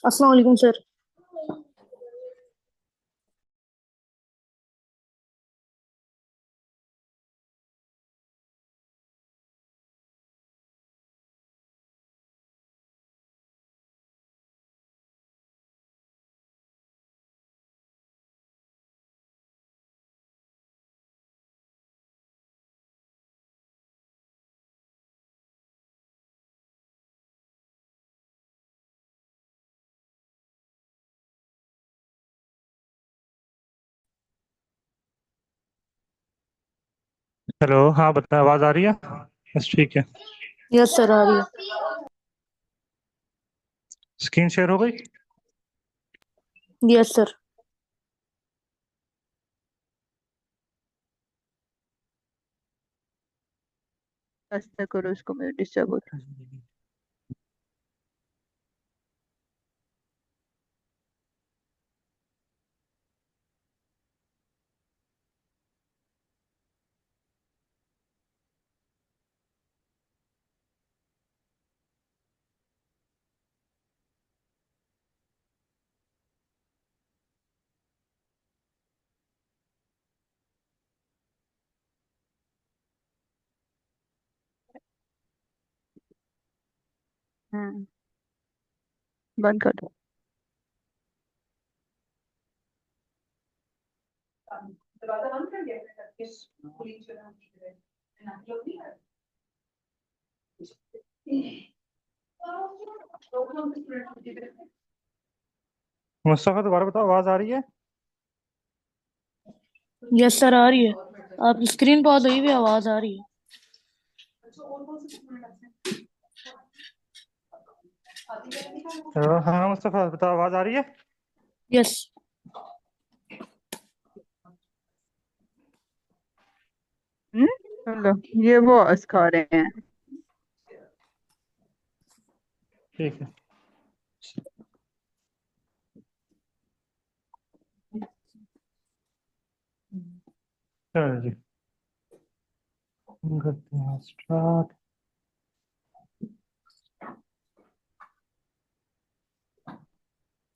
अस्सलाम वालेकुम sir. Hello. हाँ बता, आवाज़ आ रही है? बस ठीक है। यस सर, आ रही है। स्क्रीन शेयर हो गई? Yes sir. रास्ता करो, उसको मेरे डिस्टर्ब होता है। हम्म। बंद कर दो। मुस्तफ़ा दोबारा बताओ, आवाज़ आ रही है? यस सर, आ रही है। आप स्क्रीन पर हुई भी आवाज आ रही है। हाँ मुस्तफ़ा बताओ, आवाज़ आ रही है? यस। चलो, ये वो खा रहे हैं। ठीक है। चलो जी, करते हैं स्टार्ट।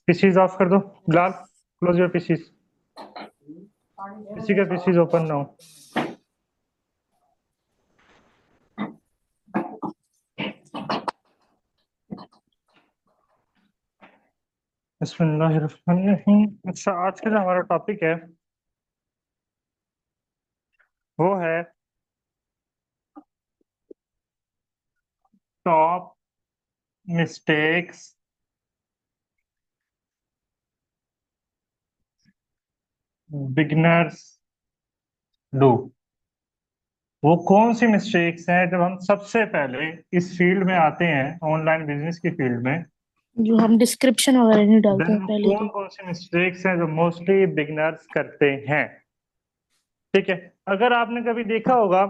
पीसीज ऑफ कर दो। Bilal, close your PCs. किसी का पीसीज ओपन ना हो। बिस्मिल्लाहिर्रहमानिर्रहीम। अच्छा, आज का जो हमारा टॉपिक है वो है टॉप मिस्टेक्स बिगिनर्स डू। वो कौन सी मिस्टेक्स हैं जब हम सबसे पहले इस फील्ड में आते हैं, ऑनलाइन बिजनेस की फील्ड में। जो हम डिस्क्रिप्शन वगैरह नहीं डालते देन हैं वो पहले कौन तो। कौन सी मिस्टेक्स हैं जो मोस्टली बिगिनर्स करते हैं। ठीक है। अगर आपने कभी देखा होगा,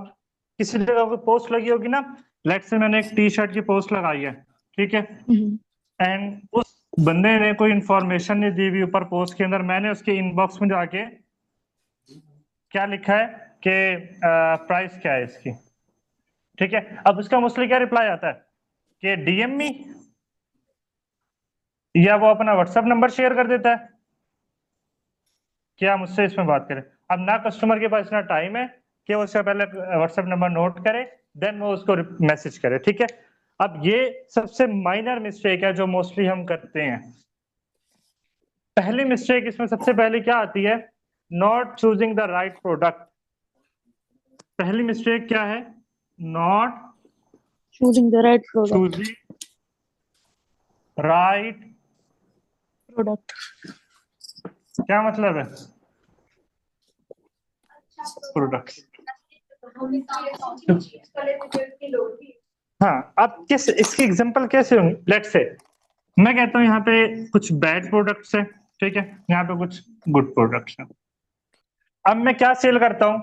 किसी जगह पे पोस्ट लगी होगी ना, लेट्स से मैंने एक टी शर्ट की पोस्ट लगाई है, ठीक है, हम्म। एंड उस बंदे ने कोई इंफॉर्मेशन नहीं दी हुई ऊपर पोस्ट के अंदर। मैंने उसके इनबॉक्स में जाके क्या लिखा है कि प्राइस क्या है इसकी, ठीक है। अब उसका मोस्टली क्या रिप्लाई आता है कि डीएम मी, या वो अपना व्हाट्सएप नंबर शेयर कर देता है कि आप मुझसे इसमें बात करें। अब ना कस्टमर के पास इतना टाइम है कि वो उससे पहले व्हाट्सएप नंबर नोट करे, देन वो उसको मैसेज करे, ठीक है। अब ये सबसे माइनर मिस्टेक है जो मोस्टली हम करते हैं। पहली मिस्टेक इसमें सबसे पहले क्या आती है? Not choosing the right product. पहली मिस्टेक क्या है? Not choosing the right product. Choosing right. Product. क्या मतलब है प्रोडक्ट? हाँ, अब किस इसकी एग्जांपल कैसे होंगे? लेट्स से मैं कहता हूँ यहाँ पे कुछ बैड प्रोडक्ट्स है, ठीक है, यहाँ पे कुछ गुड प्रोडक्ट्स हैं। अब मैं क्या सेल करता हूँ?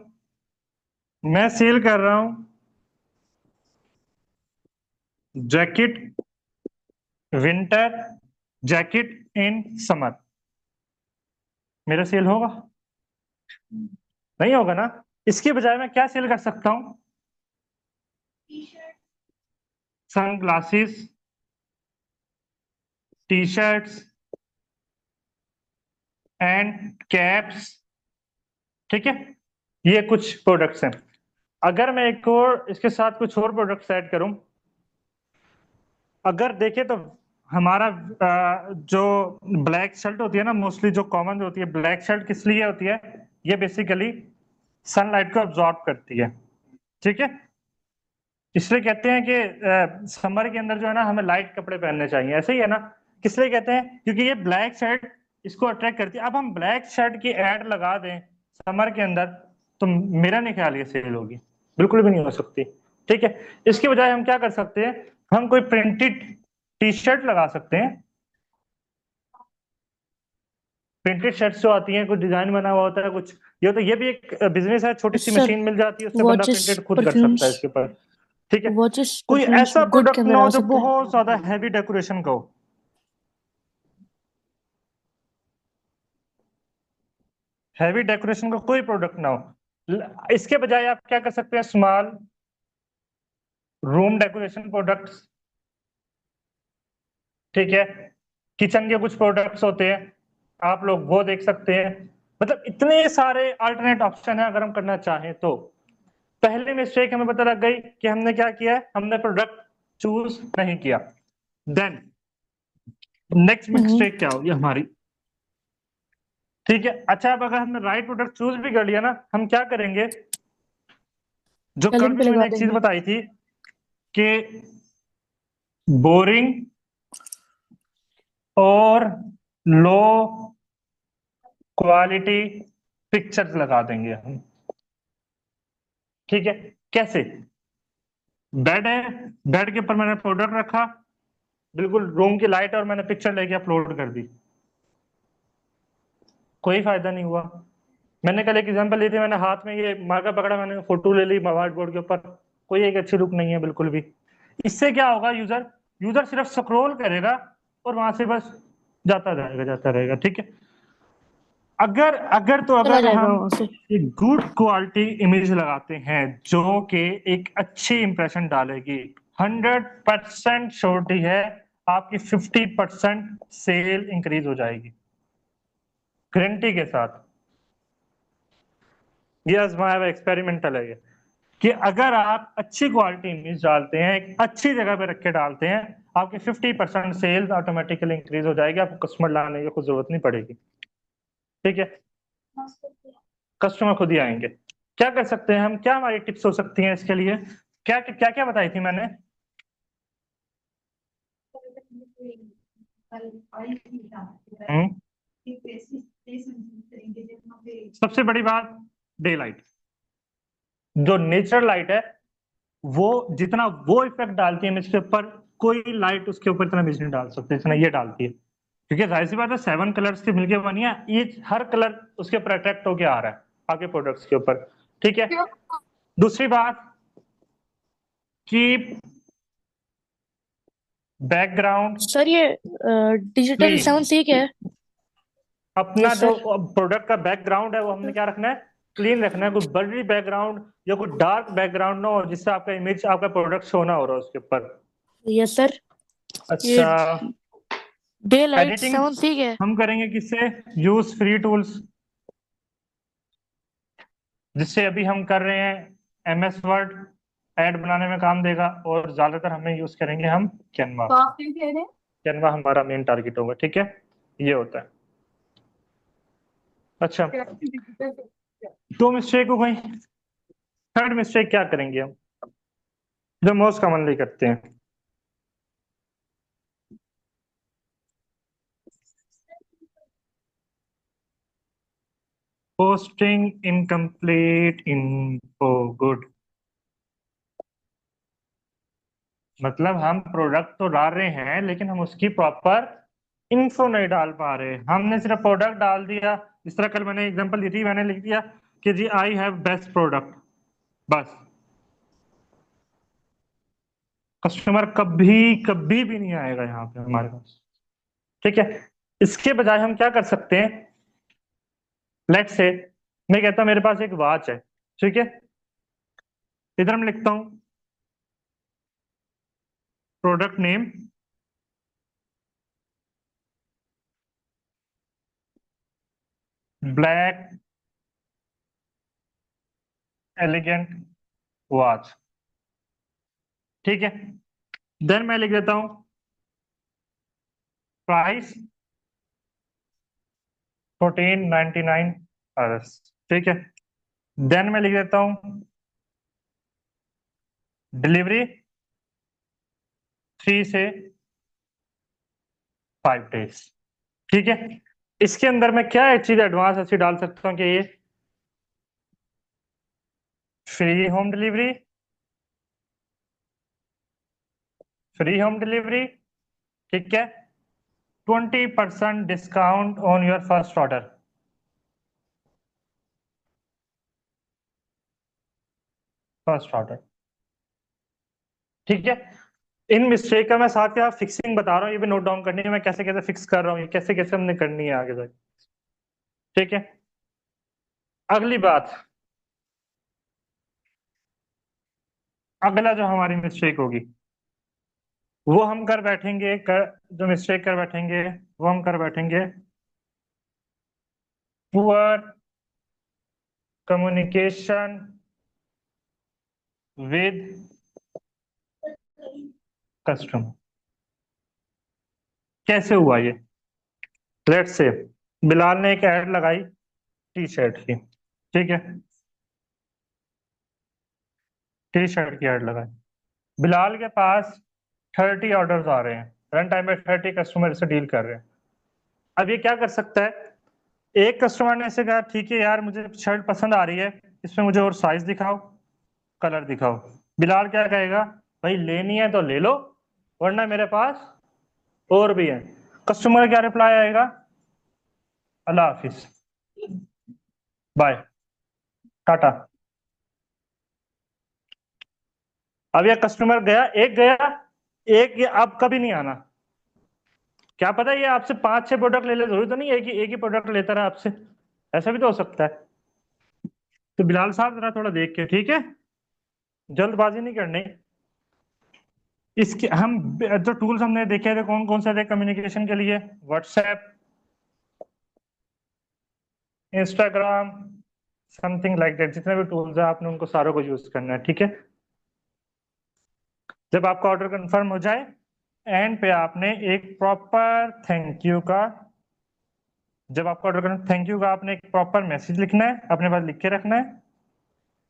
मैं सेल कर रहा हूँ jacket, winter jacket in summer. मेरा सेल होगा? नहीं होगा ना। इसके बजाय मैं क्या सेल कर सकता हूँ? Sunglasses, T shirts and caps, ठीक है, ये कुछ प्रोडक्ट्स हैं। अगर मैं एक और इसके साथ कुछ और प्रोडक्ट्स ऐड करूं, अगर देखें तो हमारा जो ब्लैक शर्ट होती है ना, मोस्टली जो कॉमन होती है ब्लैक शर्ट, किस लिए होती है? ये बेसिकली सनलाइट को अब्जॉर्ब करती है, ठीक है। इसलिए कहते हैं कि समर के अंदर जो है ना हमें लाइट कपड़े पहनने चाहिए, ऐसे ही है ना। किस लिए कहते हैं? क्योंकि ये ब्लैक शर्ट इसको अट्रैक्ट करती है। अब हम ब्लैक शर्ट की एड लगा दें समर के अंदर, तो मेरा नहीं ख्याल ये सेल होगी, बिल्कुल भी नहीं हो सकती, ठीक है। इसके बजाय हम क्या कर सकते हैं, हम कोई प्रिंटेड टी शर्ट लगा सकते हैं। प्रिंटेड शर्ट्स जो आती हैं, कुछ डिजाइन बना हुआ होता है, कुछ ये होता है। ये भी एक बिजनेस है, छोटी सी सर मशीन मिल जाती है, उससे बंदा वॉचेस, प्रिंटेड खुद कर सकता परफ्यूम्स, है इसके ऊपर, ठीक है। वॉचेस कोई परफ्यूम्स ऐसा गुड के प्रोडक्ट ना अंदर हो आ जो सकता है। बहुत ज्यादा हैवी डेकोरेशन का हो, हैवी डेकोरेशन का कोई प्रोडक्ट ना हो। इसके बजाय आप क्या कर सकते हैं, स्मॉल रूम डेकोरेशन प्रोडक्ट्स, ठीक है। किचन के कुछ प्रोडक्ट्स होते हैं, आप लोग वो देख सकते हैं। मतलब इतने सारे अल्टरनेट ऑप्शन है अगर हम करना चाहें तो। पहली मिस्टेक हमें पता लग गई कि हमने क्या किया है, हमने प्रोडक्ट चूज नहीं किया। देन नेक्स्ट हम्म, मिस्टेक क्या होगी हमारी, ठीक है। अच्छा, अब अगर हमने राइट प्रोडक्ट चूज भी कर लिया ना, हम क्या करेंगे, जो कल एलन भी पे मैंने लगा एक चीज देंगे। बताई थी कि बोरिंग और लो क्वालिटी पिक्चर्स लगा देंगे हम, ठीक है। कैसे? बेड है, बेड के ऊपर मैंने प्रोडक्ट रखा, बिल्कुल रूम की लाइट, और मैंने पिक्चर लेके अपलोड कर दी, कोई फायदा नहीं हुआ। मैंने कल एक एग्जांपल ली थी, मैंने हाथ में ये मार्कर पकड़ा, मैंने फोटो ले ली व्हाइट बोर्ड के ऊपर, कोई एक अच्छी लुक नहीं है बिल्कुल भी। इससे क्या होगा, यूजर यूजर सिर्फ स्क्रॉल करेगा और वहां से बस जाता रहेगा, ठीक है। अगर अगर तो चला अगर जाएगा हम वहां से। एक गुड क्वालिटी इमेज लगाते हैं जो कि एक अच्छी इंप्रेशन डालेगी, 100% श्योरिटी है आपकी 50% सेल इंक्रीज हो जाएगी, गारंटी के साथ। ये आजमाया हुआ एक्सपेरिमेंटल है ये, कि अगर आप अच्छी क्वालिटी इमेज डालते हैं, एक अच्छी जगह पे रख के डालते हैं, आपकी 50% सेल्स ऑटोमेटिकली इंक्रीज हो जाएगी, आपको कस्टमर लाने की कोई जरूरत नहीं पड़ेगी, ठीक है। कस्टमर खुद ही आएंगे। क्या कर सकते हैं हम, क्या हमारी टिप्स हो सकती हैं इसके लिए? क्या क्या क्या बताई थी मैंने? हम्म, सबसे बड़ी बात, डे लाइट, जो नेचुरल लाइट है, वो जितना वो इफेक्ट डालती है इमेज के ऊपर, कोई लाइट उसके ऊपर इतना इमेज नहीं डाल सकती जितना ये डालती है। क्योंकि जाहिर सी बात है, 7 कलर्स के मिलके बनी है, ईच हर कलर उसके ऊपर अट्रैक्ट होके आ रहा है आपके प्रोडक्ट्स के ऊपर, ठीक है। दूसरी बात कि बैकग्राउंड, सर ये डिजिटल प्लेन, साउंड ठीक है। अपना यस जो सर। प्रोडक्ट का बैकग्राउंड है वो हमने क्या रखना है, क्लीन रखना है। कोई बर्री बैकग्राउंड या कोई डार्क बैकग्राउंड ना हो जिससे आपका इमेज, आपका प्रोडक्ट शो ना हो रहा है उसके ऊपर। Yes sir. ये अच्छा, डे लाइट एडिटिंग साउंड ठीक है। हम करेंगे किससे, यूज फ्री टूल्स, जिससे अभी हम कर रहे हैं एमएस वर्ड, ऐड बनाने में काम देगा, और ज्यादातर हमें यूज करेंगे हम कैनवा। तो आप क्या कह रहे हैं? कैनवा हमारा मेन टारगेट होगा, ठीक है। ये होता है। अच्छा, दो मिस्टेक हो गई। थर्ड मिस्टेक क्या करेंगे हम, जो मोस्ट कॉमनली करते हैं, पोस्टिंग इनकम्प्लीट इन्फो। गुड, मतलब हम प्रोडक्ट तो डाल रहे हैं लेकिन हम उसकी प्रॉपर इन्फो नहीं डाल पा रहे, हमने सिर्फ प्रोडक्ट डाल दिया। जिस तरह कल मैंने एग्जांपल दी थी, मैंने लिख दिया कि जी आई हैव बेस्ट प्रोडक्ट, बस। कस्टमर कभी कभी भी नहीं आएगा यहाँ पे हमारे पास, ठीक है। इसके बजाय हम क्या कर सकते हैं, लेट्स से मैं कहता हूं मेरे पास एक वॉच है, ठीक है। इधर मैं लिखता हूं product name, black elegant watch, ठीक है। देन मैं लिख देता हूं प्राइस 1499 अरस, ठीक है। देन मैं लिख देता हूं डिलीवरी 3 से 5 डेज, ठीक है। इसके अंदर मैं क्या एक चीज एडवांस ऐसी डाल सकता हूँ कि ये free home delivery, free home delivery, ठीक है। 20% discount on your first order, first order, ठीक है। इन मिस्टेक का मैं साथ के साथ फिक्सिंग बता रहा हूँ, ये भी नोट डाउन करनी है, मैं कैसे कैसे फिक्स कर रहा हूँ, ये कैसे कैसे हमने करनी है आगे तक, ठीक है। अगली बात, अगला जो हमारी मिस्टेक होगी वो हम कर बैठेंगे जो मिस्टेक कर बैठेंगे वो हम कर बैठेंगे पुअर कम्युनिकेशन विद कस्टमर। कैसे हुआ ये? लेट्स से बिलाल ने एक ऐड लगाई टी शर्ट की, ठीक है, टी शर्ट की ऐड लगाई। बिलाल के पास 30 ऑर्डर्स आ रहे हैं, रन टाइम में 30 कस्टमर से डील कर रहे हैं। अब ये क्या कर सकता है, एक कस्टमर ने ऐसे कहा ठीक है यार मुझे शर्ट पसंद आ रही है, इसमें मुझे और साइज दिखाओ, कलर दिखाओ। बिलाल क्या कहेगा, भाई लेनी है तो ले लो वरना मेरे पास और भी है। कस्टमर क्या रिप्लाई आएगा, अल्लाह हाफिज, बाय, टाटा। अब ये कस्टमर गया, एक गया, एक ये अब कभी नहीं आना। क्या पता ये आपसे 5-6 प्रोडक्ट ले ले, जरूरी तो नहीं एक ही प्रोडक्ट लेता रहा आपसे, ऐसा भी तो हो सकता है। तो बिलाल साहब जरा थोड़ा देख के, ठीक है, जल्दबाजी नहीं करनी। इसके हम जो टूल्स हमने देखे थे कौन कौन से थे कम्युनिकेशन के लिए, WhatsApp, Instagram, something like that, जितने भी टूल्स है आपने उनको सारों को यूज करना है, ठीक है। जब आपका ऑर्डर कंफर्म हो जाए एंड पे आपने एक प्रॉपर थैंक यू का, जब आपका ऑर्डर करना थैंक यू का आपने एक प्रॉपर मैसेज लिखना है, अपने पास लिख के रखना है,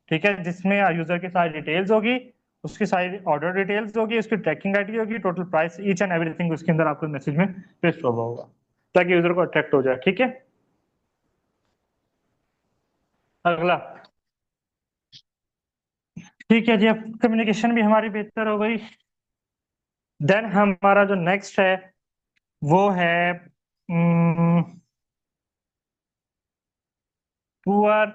ठीक है, जिसमें यूजर की सारी डिटेल्स होगी, उसकी सारी ऑर्डर डिटेल्स होगी, उसकी ट्रैकिंग आईडी होगी, total price, each and everything उसके अंदर आपको मैसेज में पेस्ट हुआ होगा ताकि यूजर को अट्रैक्ट हो जाए, ठीक है। अगला, ठीक है जी, अब कम्युनिकेशन भी हमारी बेहतर हो गई। देन हमारा जो नेक्स्ट है वो है poor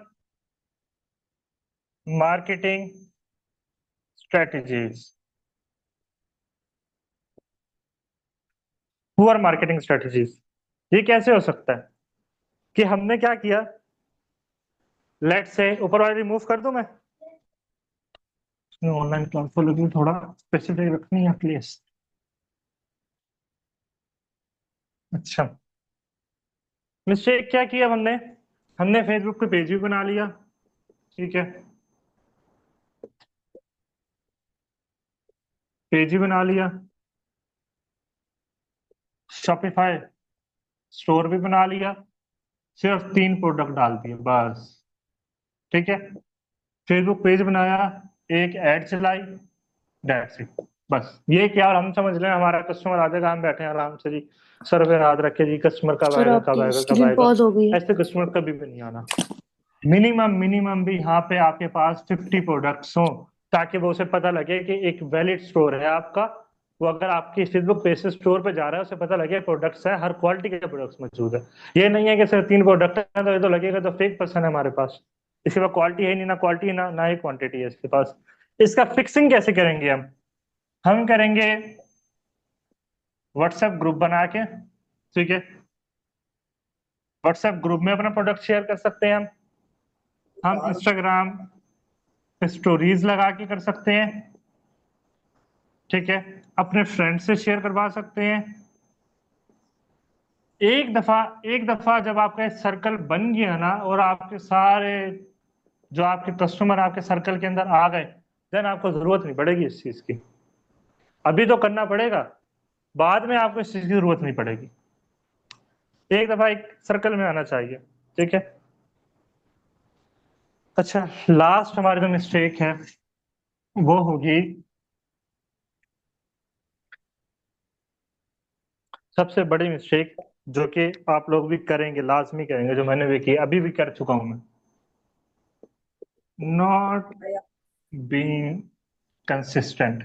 marketing strategies, poor marketing strategies. ये कैसे हो सकता है कि हमने क्या किया, लेट से ऊपर वाले रिमूव कर दूं मैं, ऑनलाइन क्लास को लगी थोड़ा स्पेसिफिक रखनी है प्लीज। अच्छा, मिस्टेक क्या किया हमने, हमने फेसबुक पे पेज भी बना लिया, ठीक है, पेज भी बना लिया, शॉपिफाई स्टोर भी बना लिया, सिर्फ 3 प्रोडक्ट डाल दिए बस, ठीक है। फेसबुक पेज बनाया, एक ऐड चलाई, दैट्स इट, बस ये क्या, और हम समझ लें हमारा कस्टमर आ जाएगा, हम बैठे हैं आराम से जी, सर पे हाथ रख के जी कस्टमर कब सर आएगा कब आपकी आएगा कब स्क्रीन आएगा। पॉज हो गई है। ऐसे कस्टमर कभी भी नहीं आना। मिनिमम मिनिमम भी यहाँ पे आपके पास 50 प्रोडक्ट्स हों ताकि वो उसे पता लगे कि एक वैलिड स्टोर है आपका। वो अगर आपकी फेसबुक पेज से स्टोर पे जा रहा है उसे पता लगे प्रोडक्ट्स है, हर क्वालिटी के प्रोडक्ट्स मौजूद है। ये नहीं है कि सिर्फ 3 प्रोडक्ट है तो ये तो लगेगा तो फेक पर्सन है हमारे पास, इसके पास क्वालिटी है नहीं, ना क्वालिटी ना ही क्वांटिटी है इसके पास। इसका फिक्सिंग कैसे करेंगे हम करेंगे व्हाट्सएप ग्रुप बना के, ठीक है, व्हाट्सएप ग्रुप में अपना प्रोडक्ट शेयर कर सकते हैं हम इंस्टाग्राम पे स्टोरीज लगा के कर सकते हैं, ठीक है, अपने फ्रेंड से शेयर करवा सकते हैं, एक दफा जब आपका सर्कल बन गया ना, और आपके सारे जो आपके कस्टमर आपके सर्कल के अंदर आ गए, देन आपको जरूरत नहीं पड़ेगी इस चीज की। अभी तो करना पड़ेगा, बाद में आपको इस चीज की जरूरत नहीं पड़ेगी। एक दफा एक सर्कल में आना चाहिए, ठीक है। अच्छा, लास्ट हमारी जो मिस्टेक है वो होगी, सबसे बड़ी मिस्टेक, जो कि आप लोग भी करेंगे, लाजमी करेंगे, जो मैंने भी की, अभी भी कर चुका हूं मैं। Not being consistent.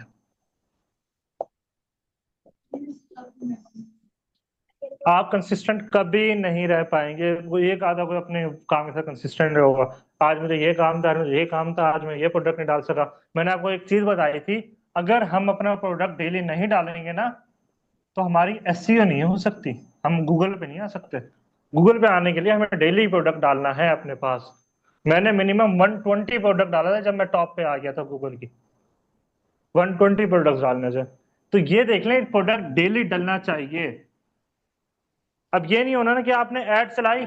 आप कंसिस्टेंट कभी नहीं रह पाएंगे। वो एक आधा कोई अपने काम के साथ कंसिस्टेंट होगा, आज मुझे ये काम था, आज मुझे ये काम था, आज मैं ये प्रोडक्ट नहीं डाल सका। मैंने आपको एक चीज बताई थी, अगर हम अपना प्रोडक्ट डेली नहीं डालेंगे ना, तो हमारी एसईओ नहीं हो सकती, हम गूगल पे नहीं आ सकते। गूगल पे आने के लिए हमें डेली प्रोडक्ट डालना है अपने पास। मैंने मिनिमम 120 प्रोडक्ट डाला था जब मैं टॉप पे आ गया था गूगल की, 120 प्रोडक्ट डालने से। तो ये देख लें, प्रोडक्ट डेली डलना चाहिए। अब ये नहीं होना ना कि आपने ऐड चलाई,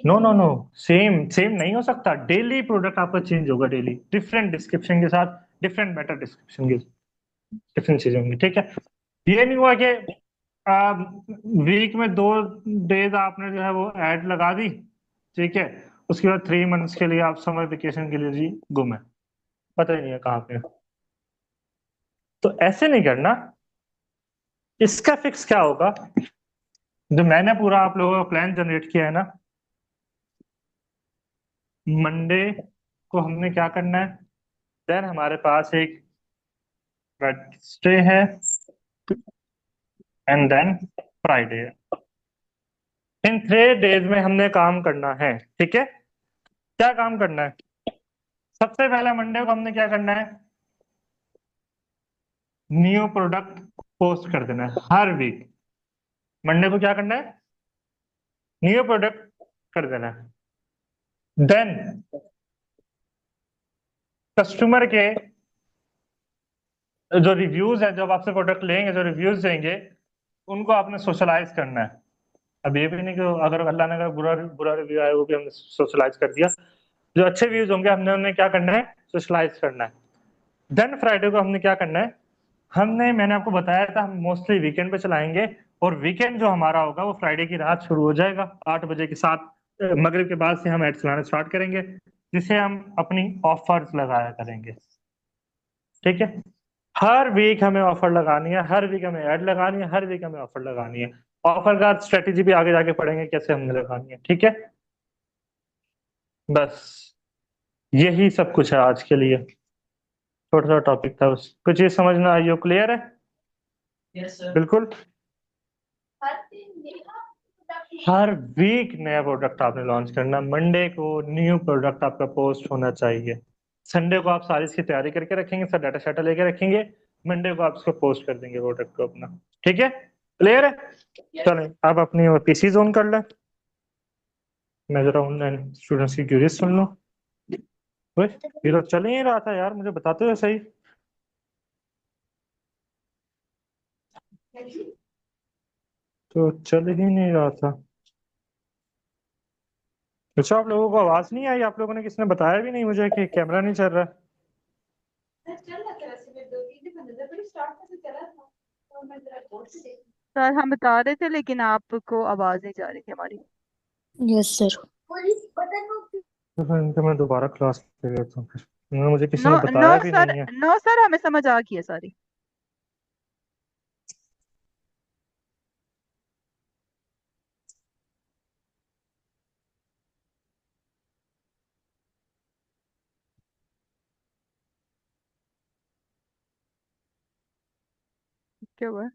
no no no, same same नहीं हो सकता। डेली प्रोडक्ट आपका चेंज होगा, डेली डिफरेंट डिस्क्रिप्शन के साथ, डिफरेंट बेटर डिस्क्रिप्शन के, डिफरेंट चीजें होंगी, ठीक है। ये नहीं हुआ कि वीक में 2 डेज आपने जो है वो ऐड लगा दी, ठीक है, उसके बाद 3 मंथ्स के लिए आप समर वेकेशन के लिए जी गुम है, पता ही नहीं है कहाँ पे है। तो ऐसे नहीं करना। इसका फिक्स क्या होगा, जो मैंने पूरा आप लोगों का प्लान जनरेट किया है ना, मंडे को हमने क्या करना है, देन हमारे पास एक वेडनेसडे है, एंड देन फ्राइडे है। इन 3 डेज में हमने काम करना है, ठीक है। क्या काम करना है, सबसे पहले मंडे को हमने क्या करना है, न्यू प्रोडक्ट पोस्ट कर देना है हर वीक। मंडे को क्या करना है, न्यू प्रोडक्ट कर देना है। देन कस्टमर के जो रिव्यूज है, जब आपसे प्रोडक्ट लेंगे, जो रिव्यूज देंगे, उनको आपने सोशलाइज करना है। अब ये भी नहीं कि अगर अल्लाह ने अगर बुरा बुरा रिव्यू आया वो भी हमने सोशलाइज कर दिया। जो अच्छे व्यूज होंगे हमने उन्हें क्या करना है, सोशलाइज करना है। देन फ्राइडे को हमने क्या करना है, मैंने आपको बताया था हम मोस्टली वीकेंड पे चलाएंगे, और वीकेंड जो हमारा होगा वो फ्राइडे की रात शुरू हो जाएगा 8 बजे के साथ, मगरिब के बाद से हम ऐड चलाना स्टार्ट करेंगे, जिसे हम अपनी ऑफर्स लगाया करेंगे, ठीक है। हर वीक हमें ऑफर लगानी है, हर वीक हमें ऐड लगानी है, हर वीक हमें ऑफर लगानी है। ऑफर का स्ट्रेटेजी भी आगे जाके पढ़ेंगे कैसे हमने लगानी है, ठीक है। बस यही सब कुछ है आज के लिए, छोटा सा टॉपिक था बस। कुछ चीज समझना आई हो, क्लियर है? यस सर, बिल्कुल। हर वीक नया प्रोडक्ट आपने लॉन्च करना, मंडे को न्यू प्रोडक्ट आपका पोस्ट होना चाहिए। संडे को आप सारी इसकी तैयारी करके रखेंगे, सब डाटा शाटा लेके रखेंगे, मंडे को आप इसको पोस्ट कर देंगे प्रोडक्ट को अपना, ठीक है। क्लियर है? चलें आप अपनी पीसी ऑन कर लें, मैं जरा ऑनलाइन स्टूडेंट्स की क्यूरीज सुन लूं। ओए, ये तो चल ही नहीं रहा था यार, मुझे बताते हो सही। तो चल ही नहीं रहा था। अच्छा, आप लोगों को आवाज नहीं आई? आप लोगों ने, किसने बताया भी नहीं मुझे कि कैमरा नहीं चल रहा? सर हम बता रहे थे लेकिन आपको आवाज नहीं जा रही थी हमारी। Yes sir. तो फिर इनके मैं दोबारा क्लास ले लेता हूँ फिर, मुझे किसी नो ने नो बताया भी सर, नहीं है। नो सर, हमें समझ आ गई है सारी। क्या हुआ है?